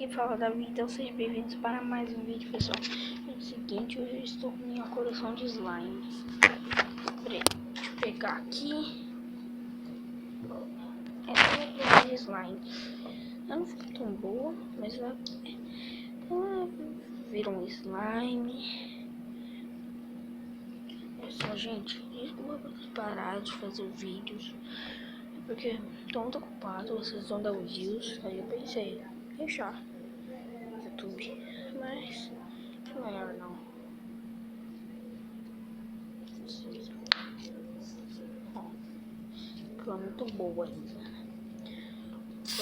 que fala da vida, sejam bem-vindos para mais um vídeo, pessoal. É o seguinte, hoje eu estou com minha coleção de slime. Peraí, deixa eu pegar aqui. Essa é a minha coleção de slime. Ela não ficou tão boa, mas ela virou um slime. Pessoal, gente, desculpa por parar de fazer vídeos, porque estou muito ocupado, vocês vão dar os views. Aí eu pensei, deixar YouTube, mas não é melhor não. Ó, ficou muito boa ainda.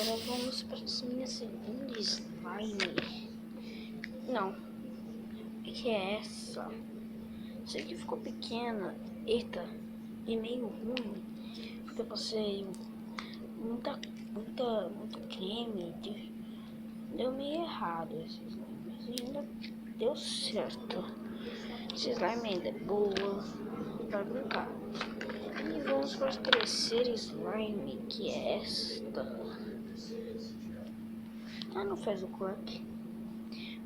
Agora vamos para a minha segunda slime. Não, que é essa? Sei que ficou pequena, eita, e meio ruim, porque eu passei muito creme, deu meio errado esse slime, mas ainda deu certo. Esse slime ainda é boa pra brincar. E vamos para a terceira slime, que é esta. Ela não fez o corte,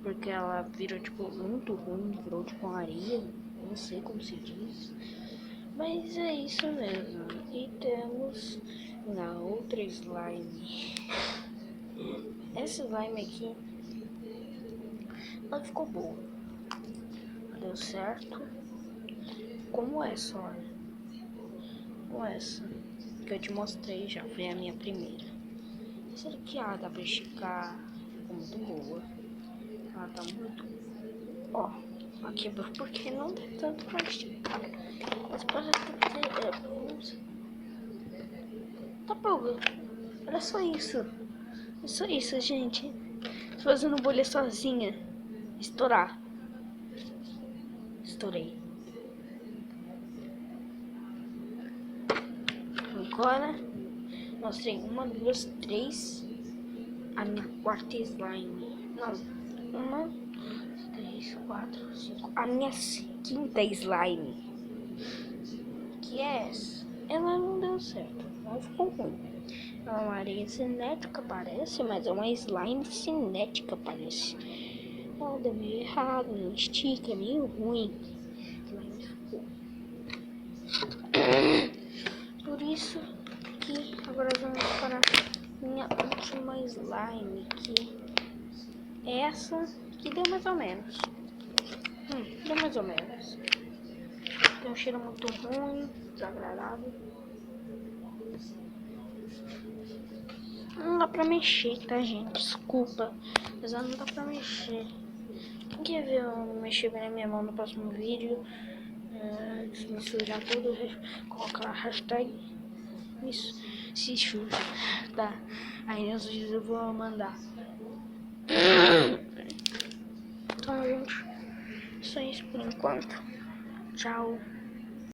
porque ela virou tipo muito ruim, virou tipo uma areia, não sei como se diz. Mas é isso mesmo. E temos na outra slime. Essa slime aqui, ela ficou boa. Deu certo. Como essa, olha. Como essa. Que eu te mostrei já. Foi a minha primeira. Essa aqui, ela dá pra esticar. Ficou muito boa. Ela tá muito... Ó. Ela quebrou porque não dá tanto pra esticar. Mas pode ter... Tá pronto. Olha só isso. É só isso, gente. Tô fazendo bolha sozinha. Estourar. Estourei. Agora mostrei 1, 2, 3. A minha quarta slime. Não. 1, 3, 4, 5. A minha quinta slime. Que é essa? Ela não deu certo. Não ficou ruim. É uma areia cinética, parece, mas é uma slime cinética, parece. Ela deu meio errado, não estica, é meio ruim. Mas ficou. Por isso que agora vamos para minha última slime, que é essa, que deu mais ou menos. Deu mais ou menos. Tem um cheiro muito ruim, desagradável. Não dá pra mexer, tá, gente? Desculpa, mas não dá pra mexer. Quem quer ver eu mexer bem na minha mão no próximo vídeo? Me sujar tudo, colocar a hashtag isso, se suja, tá? Aí nos vídeos eu vou mandar. Então, gente, só isso por enquanto. Tchau.